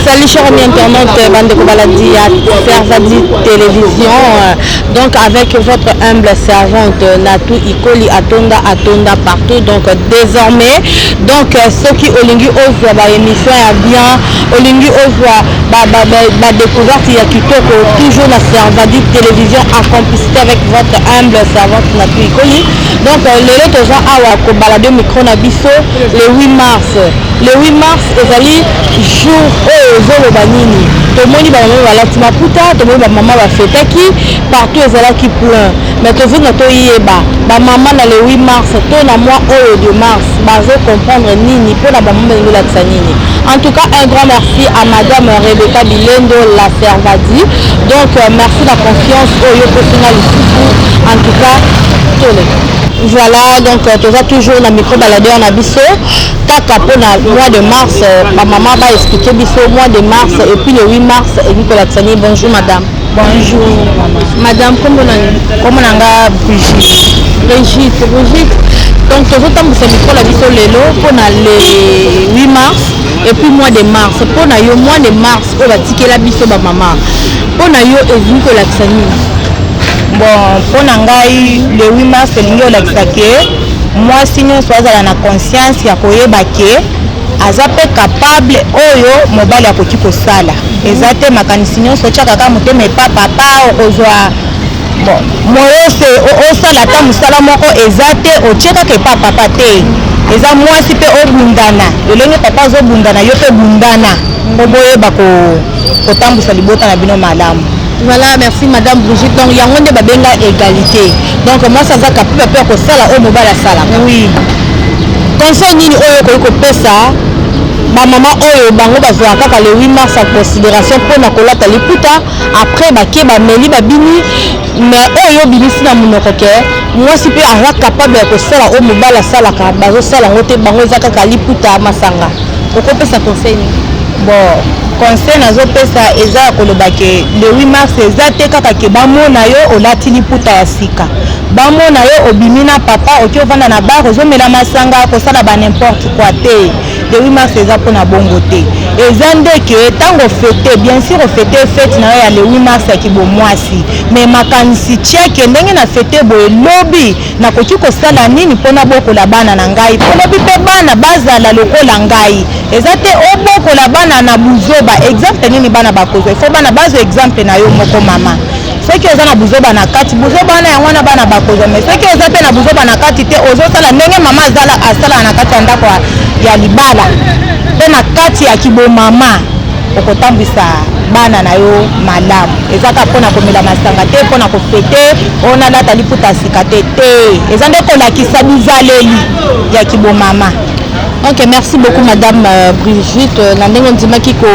Salut chers amis internautes, bande de Baladi à Servadi Télévision. Donc avec votre humble servante Natou Ikoli Atonda partout. Donc désormais, donc ceux qui olingi oswa ba émission ya bien, olingi oswa ba découverte ya kitoko toujours na Servadi Télévision accompagné avec votre humble servante Natou Ikoli. Donc les autres gens awa ko balade micro na biso le 8 mars. Le 8 mars ezali jour ozoloba nini tomoni bamama balati maputa tomoni bamama bafetaki partout ezalaki plein mais tozonga toyeba bamama na le 8 mars to na mois oyo de mars bazo comprendre nini mpona bamama balingi olakisa nini. En tout cas un grand merci à madame Rebecca Bilendo la Servadi. Donc merci la confiance oyo pesona lisusu. En tout cas tole voilà, donc tu as toujours la micro baladeur na biso kaka pour le mois de mars ma maman va expliquer biso mois de mars et puis le 8 mars et Nicolas Tsani. Bonjour madame. Bonjour madame, comment on a Brigitte. Donc tu as tambousa micro la biso lelo pour le 8 mars et puis mois de mars pour le mois de mars on va tirer la biso ba maman pour le Nicolas Tsani. Bon, pour Nangai, le 8 mars, moi, si nous sommes dans conscience, ya koyeba ke azape capable oyo mobali ya koki kosala. Ezate makanisi nyonso tshaka kaka motema epa papa okozwa bon moyo se osala ta musala moko ezate otsheka ke pa papa te. Eza mwasi pe obundana. Lolenge papa zo bundana yo pe bundana. Oboyeba ko tambusa libota na bino malamu. Voilà, merci madame Brigitte. Donc il y a un de babenga égalité. Donc moi ça zaka peu peur que ça là au mobile sala. Oui. Conseil nini oyo ko pesa ba maman oyo bango bazwa kaka le 8 mars en considération pour na kolata liputa après ba ke ba meli ba bini mais oyo binisi na munoko ke moi si pe ara capable ko sala au mobile sala ka bazo sala ngote bango zaka ka liputa masanga. Ko pesa conseil ni. Bon, conseil nazo pesa eza koloba ke le 8 mars eza te kaka ke bamona yo olati liputa ya sika. Bamona yo obimina papa oki ovanda na bar ozomela masanga kosala ba n'importe quoi te. Le 8 mars eza pona bongo te. Eza ndeke tango fete bien sûr fete fete na yo ya le 8 mars ya kibomwasi. Mais makanisi tcheke ndenge na fete boye lobi na koki kosala nini pona bokola bana na ngai. Lobi pe bana bazala lokola ngai. Eza te obokola bana na buzoba exemple nini bana bakozwa. Il faut bana bazo exemple na yo moko mama. Ce qui est dans buzoba na kati buzoba na yango na bana bakozwa mais ce qui est dans na buzoba na kati te ozosala ndenge mama azala asala na kati ya ndako ya libala pe na kati ya kibo mama okotambisa bana na yo malamu ezaka pona komela masanga te pona kofete ona lata liputa sika te eza nde kolakisa bizaleli ya kibo mama. Ok, merci beaucoup madame Brigitte. Nandenge ndimaki ko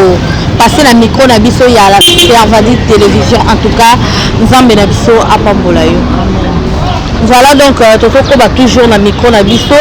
passer la micro na biso ya la Servadi Télévision. En tout cas, nzambe na biso apambola yo. Voilà donc toto ko toujours na micro na biso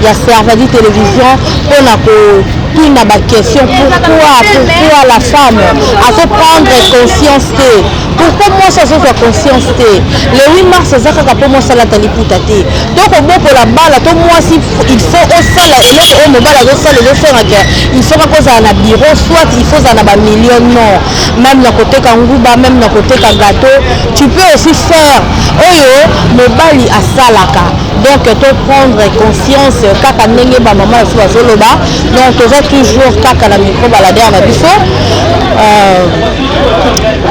ya Servadi Télévision pour na ko tuna ba question pourquoi la femme a fait prendre conscience te. Pourquoi moi ça soit conscience te. Le 8 mars ça ka pour moi ça la taliputa te. Donc au bon pour la balle to moi si il faut au sala et là on me balle au sala le faire que il faut pas ça na bureau soit il faut ça na ba million non. Même na côté kanguba même na côté ka gâteau tu peux aussi faire oyo me bali à salaka. Donc to prendre conscience kaka ndenge ba maman so bazoloba. Donc toujours kaka la micro baladeur na biso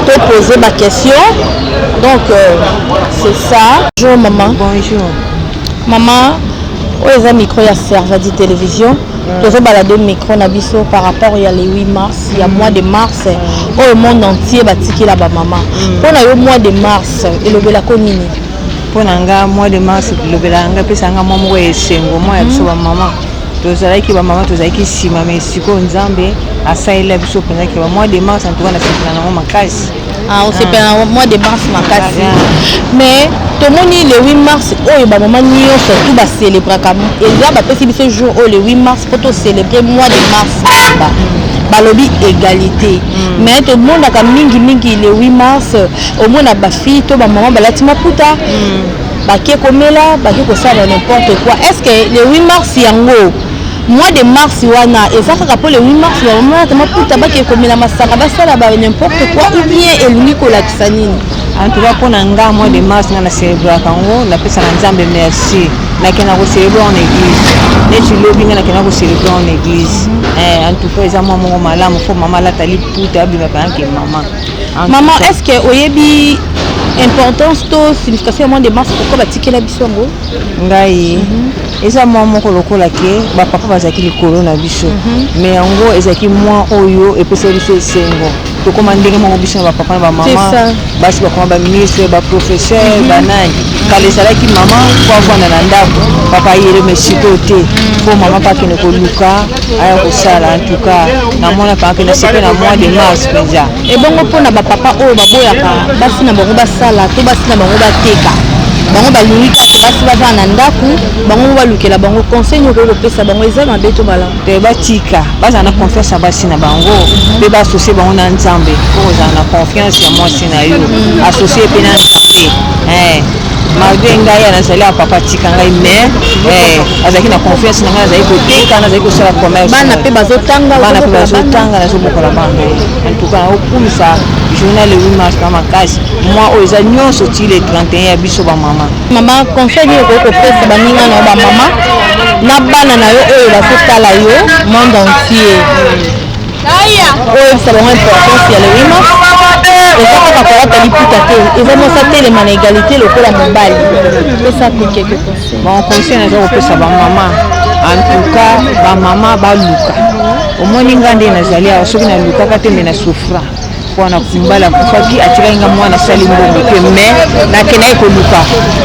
te poser ma question. Donc c'est ça. Bonjour maman. Bonjour maman oyo micro ya Servadi Télévision toujours baladeur micro na biso par rapport il y a le 8 mars il y a mois de mars au monde entier batiki la ba maman pour na yo mois de mars elobela ko nini pona nga mois de mars elobela nga pesa nga momo esengo moya biso ba maman tozalaki ba maman tozalaki sima mais siko nzambe asaila biso pena ki ba mois de mars en tout cas na sepela na makasi on sepela mois de mars makasi mais tomoni le 8 mars oyo ba maman nyonso tout ba célébrer comme et là ba pesi biso jour au le 8 mars pour to célébrer mois de mars balobi égalité mais tout le monde a mingi le 8 mars au moins ba fille to ba maman balati maputa bake komela bake kosala n'importe quoi. Est-ce que le 8 mars yango mois de mars wana ezaka pour le 8 mars maman tama puta baki komela masaka basala ba n'importe quoi ou bien elingi kolakisa nini. En tout cas pour nga mois de mars na célébrer kango na pesa na Nzambe merci na kena ko célébrer en église neti lobi nga na kena ko célébrer en église en tout cas eza mama ngo malamu fo mama la tali puta bima kanke mama. Maman est-ce que oyebi importance to signification mois de mars pourquoi batikela biso ngo ngai eza mwa moko lokola ke bapapa bazalaki likolo na biso mais yango ezalaki mwa oyo epesa biso esengo tokoma ndenge moko biso na bapapa na bamama basi bakoma baministre baprofesseur banani kala ezalaki mama po avanda na ndako papa ayele mesiko te po mama mpe akende koluka aya kosala en tout cas namona mpaka na sepe na mois de mars mpenza ebongo mpona bapapa oyo baboyaka basi na bango basala to basi na bango bateka bango balingi kaka basi baza na ndako bango balukela bango conseil nyoko kopesa bango eza mabe to malamu te batika bazala na confiance ya basi na bango mpe baasocie bango na Nzambe po kozala na confiance ya mwasi na yo asocie mpe na Nzambe malgré ngai anazali ya papa tika ngai mais azalaki na confiance na ngai nazali koteka nazali kosala commerce bana mpe bazotanga nazobokola bana en tout cas naokumisa journal le 8 mars na makasi moi oyo eza nyonso ti le 31 ya biso bamama mama conseil nini okopesa baninga na yo bamama na bana na yo oyo bazotala yo monde entier oyo bisa bango importance ya le 8 mars eza kaka kolata liputa te eza mosa telema na égalité lokola mobali pesa pe quelque conseil bon conseil naza kopesa bamama en tout cas bamama baluka omoni nga nde nazali awa soki nalukaka te me na souffra mpona kumbala kufaki atikaki nga mwana asali mbongo te mais nakendaki koluka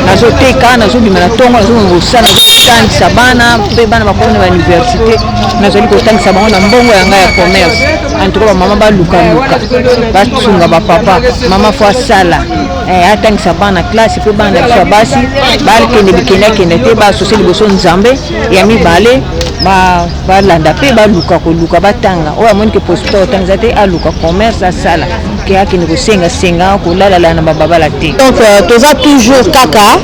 nazoteka nazobima na ntongo nazobima kosala nazotangisa bana mpe bana bakomi na bauniversité nazali kotangisa bango na mbongo ya ngai ya commerce en tout cas bamama balukaluka basunga bapapa mama fo asala atangisa bana classe mpe bana na biso ya basi bakende bikende akende te baasocie liboso Nzambe ya mibale balanda mpe baluka koluka batanga oyo amoni ke posita otangisa te aluka commerce asala ke akende kosengasenga kolalala na bababala te donc toza toujours kaka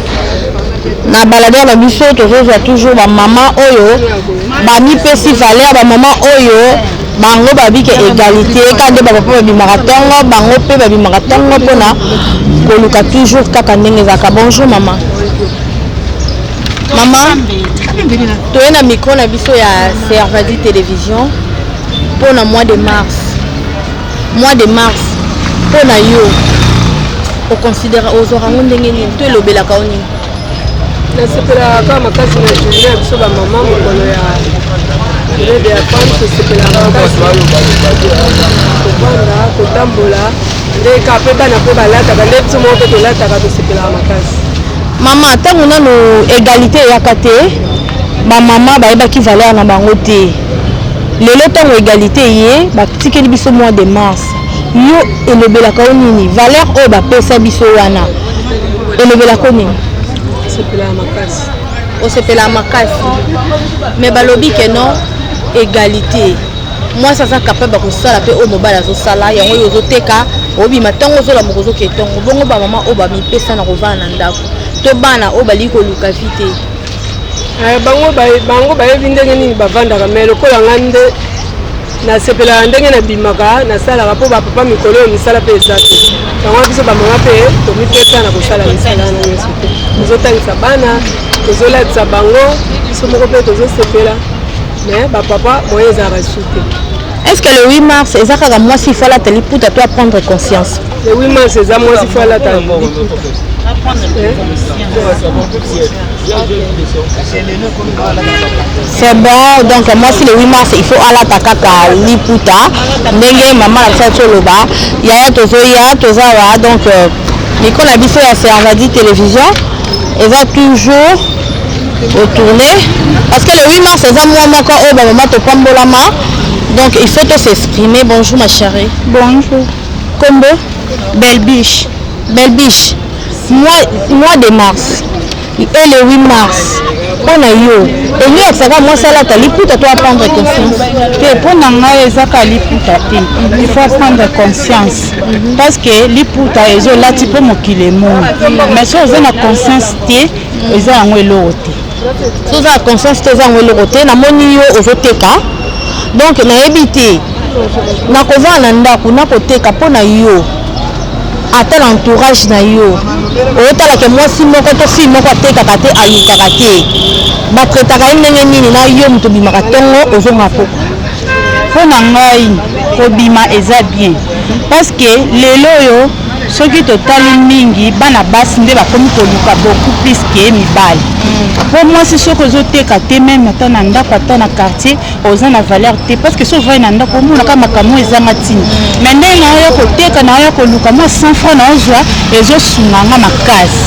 na baladeur na biso tozozwa toujours bamama oyo bamipesi valeur bamama oyo bango babike égalité kande bapapa babimaka ntongo bango mpe babimaka ntongo mpona koluka toujours kaka ndenge ezalaka. Bonjour mama toye na micro na biso ya Servadi télévision mpona mois de mars mpona yo oconsidère ozorango ndenge nini to elobelaka o nini nasepelaka kaka makasi na journée ya biso bamama mokolo ya lede ya femme tosepelaka makasi kovanda kotambola nde ka mpe bana mpe balataka nde biso moko mpe tolataka tosepelaka makasi. mama ntango nano égalité eyaka te bamama bayebaki valeur na bango te lelo ntango égalité ye batikeli biso mois de mars yo elobelaka o nini valeur oyo bapesa biso wana elobelaka o nini osepelaka makasi mais balobi ke non égalité mwasi aza capable bakosala mpe oyo mobali azosala yango oyo ozoteka obima ntango ozolamba kozoke ntongo bongo bamama oyo bamipesa na kovanda na ndako to bana oyo baliki koluka vi te bango bayebi ndenge nini bavandaka mais lokola nga nde nasepelaka ndenge nabimaka nasalaka mpo bapapa mikolo oyo misala mpe eza te yango biso bamama mpe tomipesa na kosala misala na nyonso te tozotangisa bana tozolatisa bango biso moko mpe tozosepela mais bapapa moyen ezalaka su te. Est-ce que le 8 mars eza kaka mwasi ifo alata liputa to aprendre conscience? Le 8 mars eza mwasi ifo alata liputa. C'est bon, donc moi si le 8 mars il faut alata kaka liputa ndenge mama na biso toloba yaya tozoya tozawa donc miko na biso ya Servadi télévision eza toujours retourner parce que le 8 mars eza moi moko oyo bamama topambolama donc il faut s'exprimer. Bonjour ma chérie. Bonjour. Combo Belbiche. Mois de mars et le 8 mars on a yo et lui ça va moi ça là tu liputa toi prendre conscience que pour nanga ezaka liputa te il faut prendre conscience parce que liputa ezo lati po mokile mo mais so eza na conscience te eza yango eloko te soza conscience te zango le côté na moni yo ozoteka donc na ebité na kovana na ndako na koteka pona yo ata l'entourage na yo otala ke mwasi moko to fille moko atekaka te alukaka te batretaka ye ndenge nini na yo moto bimaka ntongo ozonga poko mpo na ngai kobima eza bien parce que lelo oyo soki totali mingi bana basi nde bakomi koluka beaucoup plus ke mibali po mwasi soki ozoteka te meme ata na ndako ata na quartier oza na valeur te parce que soki ovai na ndako omonaka makambo ezanga ntina me ndenge naoya koteka naoya koluka mwa 100 francs naozwa ezosunganga makasi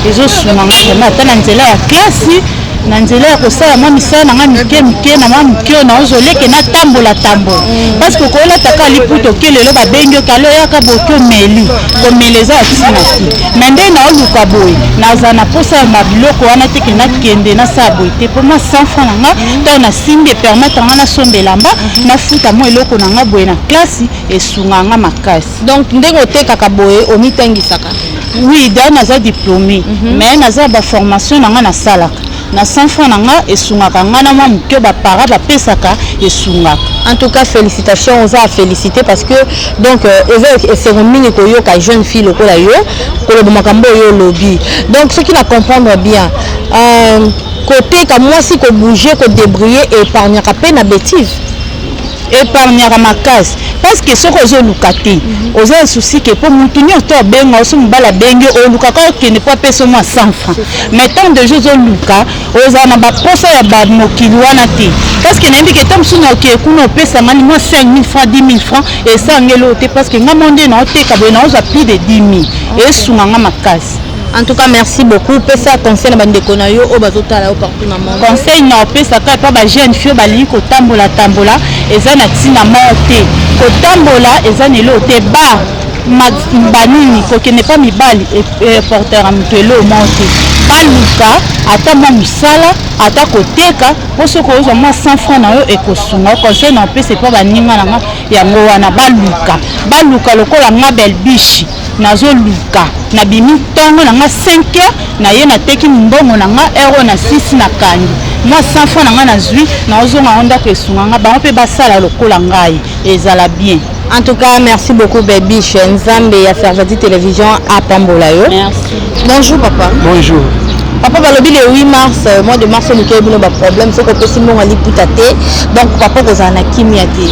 ezosunganga vraimen ata na nzela ya klasi na nzela ya kosala mwa misala nanga mike na mwa mike naozoleke natambola parce que kolataka liputa oke lelo babengi oke alo oyaka boke omeli komela eza ya ntina te me nde naoluka boye naza na posa ya mabiloko wana teke nakende nasala boye te mpo mwa 100 francs nanga ntango nasimbi epermettre nga nasomba elamba nafuta mwa eloko nanga boye na klasi esunganga makasi donc ndenge otekaka boye omitangisaka oui da naza diplômé mais naza baformation nanga nasalaka na 100 francs nanga esungaka nga na mwa moke bapara bapesaka esungaka. En tout cas, félicitations, on a félicité parce que donc c'est une koyoka jeune fille lokola yo ko makambo yo lobby. Donc ceux qui la comprendre bien côté comme moi si ko bouger ko débrouiller et épargner ka peine na bêtise. Épargner ma case parce que ce que je luka te oza un souci que pour mutunyo to benga oso mbala benge o luka ka ke ne pas payer moi 100 francs mais tant de jours o luka oza na ba posa ya ba mokili wana te parce que nembi que tom suna ke kuno pesa ngani moi 5000 francs 10000 francs et ça ngelo te parce que ngamonde na oteka be na oza plus de 10000 et sunga nga makasi. En tout cas, merci beaucoup. Pesa conseil na bandeko na yo o bazotala o partout na monde. Conseil na pesa ka pa ba jeune fille bali ko tambola eza na tina monte. Ko tambola eza nelo te ba banini ko kene pa mibali et porteur amtelo monte. Baluka ata mo musala ata koteka poso ko zo mo 100 francs na yo ekosunga conseil na pesa pa baninga na yango wana baluka lokola nga belle biche nazo luka na bimi tongo na nga 5 heures na ye na teki mbongo na nga euro na 6 na kangi moi 100 francs na nga na zui na ozonga onda ko esunga nga ba pe basala lokola ngai ezala bien. En tout cas, merci beaucoup Baby Nzambe ya Servadi Télévision à Pambolayo. Merci. Bonjour papa. Bonjour. Papa balobi le 8 mars, mois de mars nous avons un problème, c'est que possible on ali putate. Donc papa ko zana kimia te.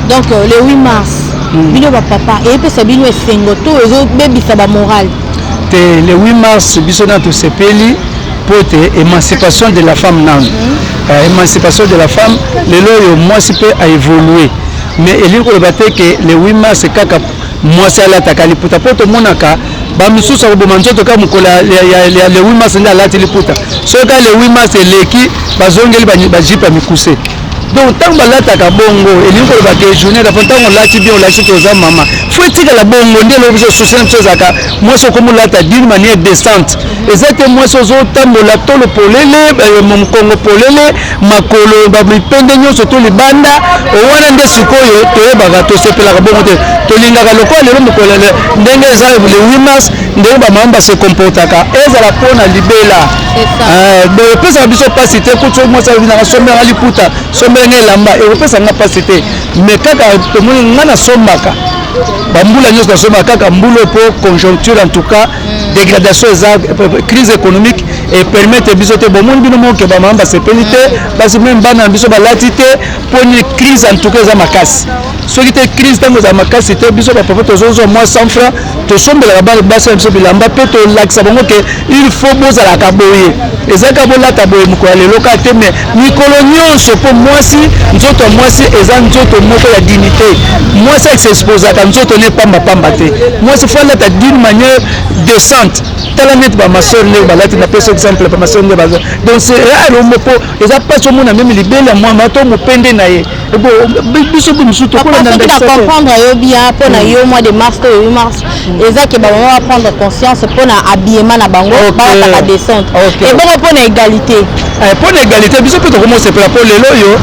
Donc le 8 mars, bino ba papa et puis ça bino esengo to ezo baby ça ba moral. Le 8 mars biso na to sepeli pour émancipation de la femme nan. Émancipation de la femme, le loyo moi si peut a évoluer. Mais il faut que le 8 mars kaka moi ça la takali puta poto monaka ba misusu ko bomanzo ka mukola le 8 mars nda la tiliputa so ka le 8 mars leki bazongeli ba jipa mikuse donc tant balataka bongo elingo ba ke journée da fontango lati bien la chito za mama faut tika la bongo ndelo biso social mchozaka moi so comme lata d'une manière décente exactement moi so zo tambola tolo polele mon kongo polele makolo ba mipende nyoso to libanda o wana nde sikoyo to yebaka to sepela bongo te to lingaka lokola lelo mokolele ndenge za le 8 mars ndenge ba mamba se comportaka ezala pona libela bon pesa biso pasite ko to moi ça vina somba ali puta somba ngelamba e pesa nga pasite mais kaka to moni ngana sombaka bambula nyos na sombaka kaka mbulo po conjoncture en tout cas dégradation crise économique et permettre biso te bon bino mo ke ba mamba se pelite basi même bana biso ba latite pour une crise en tout cas za makasi soki te crise tango za makasi te biso ba papa tozo moi 100 francs to sombela ba basi biso bilamba pe to laksa bongo ke il faut bozala ka boye ezaka bolata boye mukola lelo ka te mais mikolo nyonso po mwasi nzoto mwasi eza nzoto moko ya dignité mwasi s'expose ka nzoto ne pamba te mwasi faut la d'une manière décente tala net ba maseur ne ba lati na peso exemple ba maseur ne ba donc c'est rare mo po eza pas so mona même libela moi mato mo pende na ye bo biso bu musuto ko na ndanga comprendre yo bien pour na yo mois de mars to 8 mars eza ke ba va prendre conscience pour na habillement na bango ba la descente et bon pour na égalité pour l'égalité biso peut commencer pour lelo yo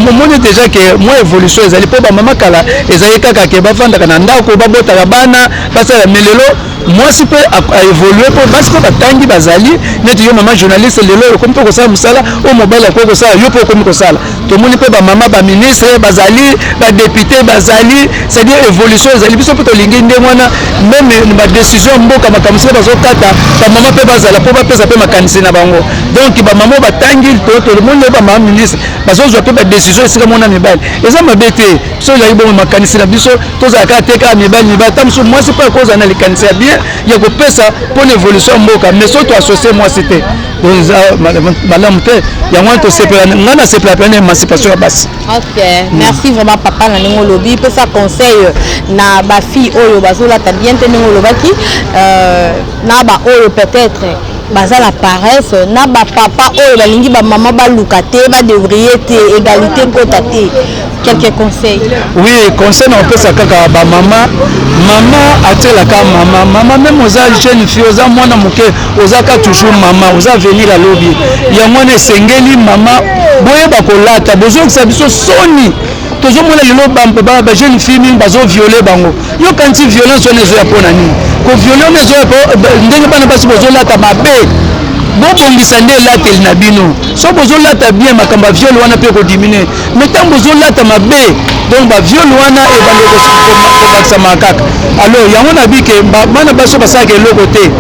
omoni déjà que moi évolution ezali mpo bamama kala ezali kaka ke bavandaka na ndako babotaka bana basala melelo mwasi mpe aévolue mpo basi mpe batangi bazali neti yo mama journaliste lelo okomi mpe kosala mosala oyo mobali akoki kosala yo mpe okomi kosala tomoni mpe bamama baministre bazali badepute bazali c'est-à-dire évolution ezali biso mpe tolingi ndenge wana meme badécision mboka makambo sika bazokata bamama mpe bazala mpo bapesa mpe makanisi na bango donc bamama batangi tomoni le bamama ministre bazozwa mpe badécision esika mona mibali eza mabe te biso ezali bongo makanisi na biso tozalaka te kaka mibali ata mosusu mwasi mpe akozala na likanisi ya bien ya kopesa mpona évolution ya mboka mais so toassocie mwasi te malamu te yango wana tosepela ngai nasepela mpe na émancipation ya basi. Ok, merci vraiment papa na ndenge olobi mpesa conseil na bafille oyo bazolata bien te ndenge olobaki na baoyo peut-être baza la paresse na bapapa oyo balingi bamama baluka te badevrier te égalité kota te quelques conseils. Oui, conseil na opesa kaka bamama mama atelaka mama même oza jeune fille oza mwana moke ozaka toujours mama oza venir alobi yango wana esengeli mama boyeba kolata bozokisa biso soni tozomona lelo bajeune fille mingi bazoviole bango yo kanti violence wana ezoya mpona nini koviole wana ezoya ndenge bana basi bozolata mabe bobongisa nde elateli na bino so bozolata bien makambo ya viole wana mpe kodimine mais ntango bozolata mabe donc baviole wana ebandekobakisa makaka alors yango nabike bana baso basalaka eloko te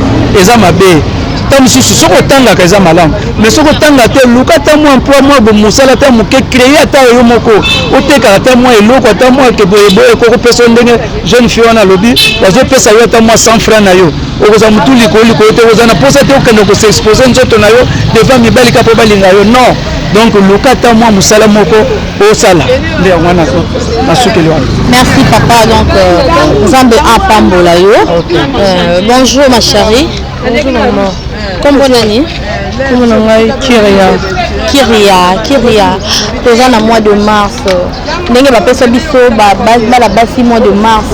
eza mabe ta mosusu soki otangaka eza malamu mais soki otanga te luka ata mwa emploi mwa bomosala ata moke créer ata yo moko otekaka ata mwa eloko ata mwa keboyeboye kokopesa ndenge jeune fille wana alobi bazopesa yo ata mwa 100 francs na yo okozala motu likolo te okozala na mposa te okende koseexpose nzoto na yo devant mibali ka mpo balinga yo non donc luka ata mwa mosala moko osala nde yango wana nasukeli wana. Merci papa, donc nzambe apambola yo. Bonjour ma chérie. Bonjour maman. Kombo nani? Kombo na ngai Kiria toza na mois de mars ndenge bapesa biso bana basi mois de mars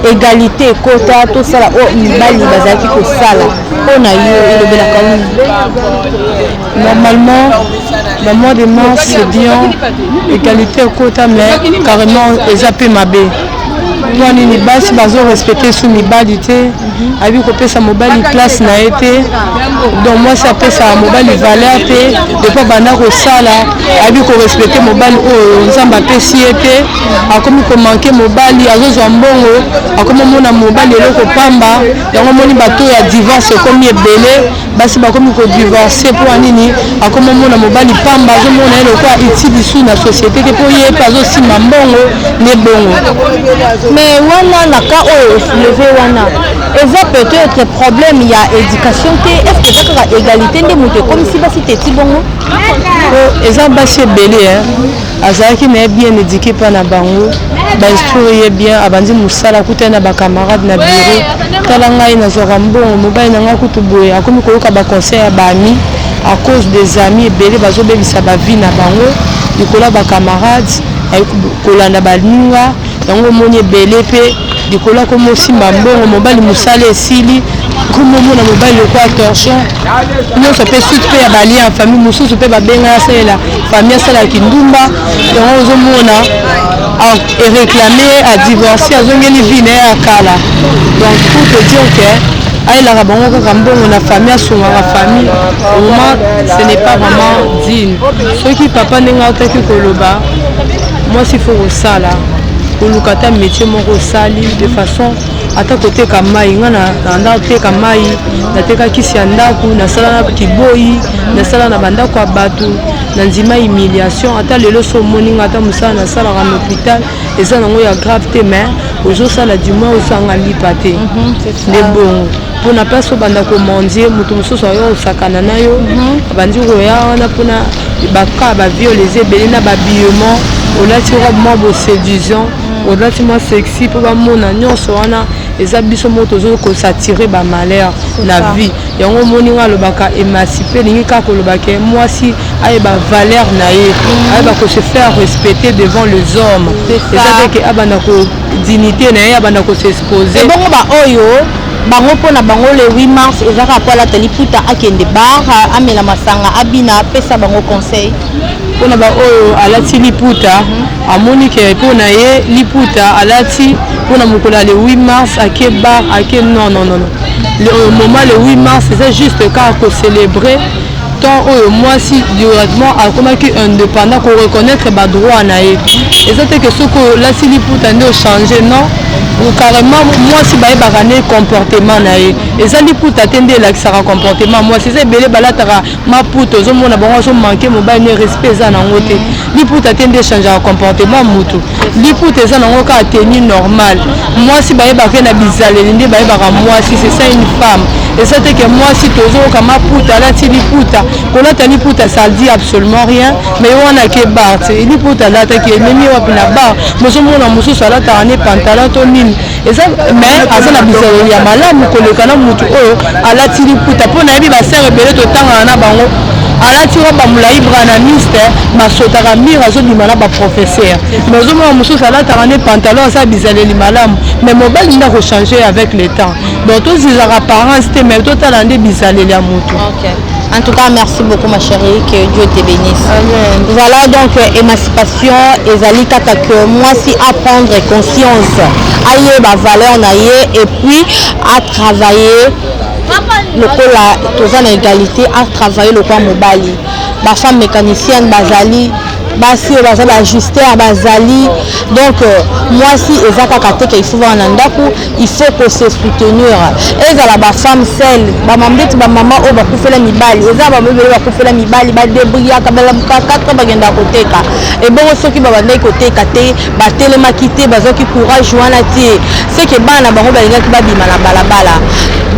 égalité ekota tosala oyo mibali bazalaki kosala mpo na yo elobelaka nini? Normalement le mois de mars c'est bien égalité ekota mais carrément eza mpe mabe mpo nini basi bazorespecte su mibali te abi kopesa mobali place na ye te donc mwasi apesaka mobali valeur te depo banda kosala abi korespecte mobali oyo nzambe apesi ye te akomi komanke mobali azozwa mbongo akomi omona mobali eloko pamba yango moni bato ya divorce ekomi ebele basi bakomi kodivorce mpo nini akomi omona mobali pamba azomona ye lokola utile su na société te mpo ye mpe azosima mbongo ne bongo. Mais wana na ka oyo soulevé wana eza peut-être problème ya éducation te est-ce que eza kaka égalité nde moto ekomisi basi teti bongo? Eza basi ebele azalaki na ye bien éduqué mpa na bango bainstruire ye bien abandi mosala kuta na bacamarade na bureau tala ngai nazwaka mbongo mobali na ngai kutu boye akomi koyoka baconseil ya baami à cause des amis ebele bazobebisa bavie na bango likolo ya bacamarade kolanda baninga yango omoni ebele mpe likolo akomi osimba mbongo mobali mosala esili komi omona mobali lokola torsion nyonso mpe suite mpe ya balia ya famille mosusu mpe babenga asalela famille asalaki ndumba yango ozomona eréclame adivorce azongeli vie na ye ya kala donc pour te dire que ayelaka bango kaka mbongo na famille asungaka famille au moment ce n'est pas vraiment digne soki papa ndenge autaki koloba mwasi faut kosala koluka ata métier moko osali de façon ata koteka mai nga na ndako teka mai nateka kisi ya ndako nasala na kiboyi nasala na bandako ya bato na ndima humiliation ata lelo so omoni nga ata mosala nasalaka na hôpital eza nango ya grave te mais ozosala du moins osanga lipa te nde bongo mpona place obanda komondie moto mosusu ayo osakana na yo abandi koya wana mpona baka baviole eza ebele na babillement olati robe mwa boséduisant olati mwa sexy mpo bamona nyonso wana eza biso moko tozokosatire bamalheur na vie yango omoni nga alobaka émancipe elingi kaka kolobaka mwasi ayeba valeur na ye ayeba kose faire respecter devant les hommes eza teke abanda ko dignité na ye abanda kosexpose ebongo baoyo bango mpona bango le 8 mars ezaka po alatali puta akende bar amela masanga abina apesa bango conseil mpona baoyo alati liputa amoni ke mpona ye liputa alati mpona mokolo ya le 8 mars ake bar ake non le moment le 8 mars c'est juste car célébrer tant moi si directement akomaki indépendant ko reconnaître ba droit na ye ezate que soko la si liputa nde changer non ou carrément moi si baye bakane comportement na ye eza liputa tende elakisaka comportement moi c'est ebele balataka maputa ozomona bango so manquer mobile ne respect eza nango te liputa tende changeaka comportement mutu liputa eza nango ka tenue normal moi si baye bakene na bizaleli nde baye baka moi si c'est ça une femme et ça que moi si tozoka maputa alati liputa kolata liputa ça dit absolument rien mais wana ke bar liputa lata ke memi wapi na bar mozomona mosusu alataka ne pantalon to nini eza mais aza na bizaleli ya malamu koleka na mutu oyo alati liputa mpo nayebi basere ebele totangana na bango alati roba molai branamiste basotaka mire azobima na baprofesseur mais ozomona mosusu alataka ne pantalon aza bizaleli malamu mais mobali nde akochange avec le temps donc tozizaka apparence te mais totala nde bizaleli ya motu. En tout cas, merci beaucoup ma chérie, que Dieu te bénisse. Amen. Voilà donc émancipation et Zali Kata que moi si à prendre conscience, aïe ma valeur naïe et puis à travailler le coup là, tous en égalité, à travailler le coin mobali. Ma femme mécanicienne bazali. Basi bazali ajuster à bazali donc moi si ezaka kateka il faut voir nandaku il faut que se soutenir ezala ba femme seule ba mamdeti ba mama o ba kufela mibali ezala ba bébé ba kufela mibali ba débrouiller kabela quatre bagenda koteka et bon soki ba bandai koteka te ba telema kité bazoki courage wana te c'est que bana bango ba ngaki ba bima na balabala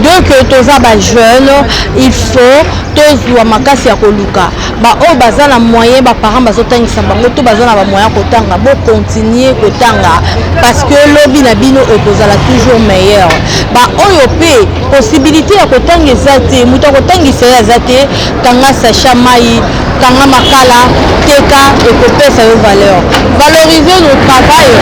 donc toza ba jeune il faut tozwa makasi ya koluka ba o bazala moyen ba parents bazotangisa bango to bazana ba moyen kotanga bo continuer kotanga parce que lobby na bino ekozala toujours meilleur ba oyo pe possibilité ya kotanga ezate muto kotangisa ezate kanga sacha mai kanga makala teka ekopesa yo valeur valoriser le travail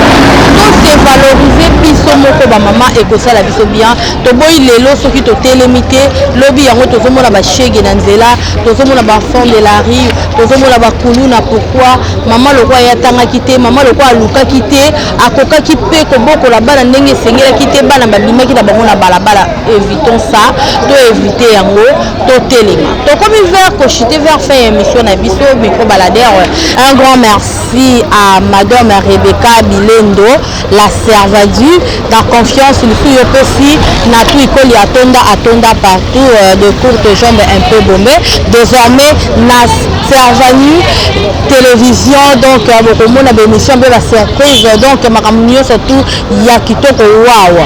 tout c'est valoriser biso moko ba mama ekosala biso bien to boyi lelo soki to telemité lobby yango tozomona ba shege na nzela tozomona ba fond de la rue tozomona ba kuluna pourquoi maman lokwa yatanga kité maman lokwa aluka kité akoka kipe kobokola bana ndenge sengela kité bana babimaki na bango na balabala évitons ça to éviter yango to telema to comme vers cochiter vers faire émission na biso micro baladeur un grand merci à madame Rebecca Bilendo la servadu dans confiance le suyo aussi na tout ikoli atonda partout de courtes jambes un peu bombées désormais na servanu télévision donc beaucoup de émission be la surprise donc makambo surtout ya kitoko wawa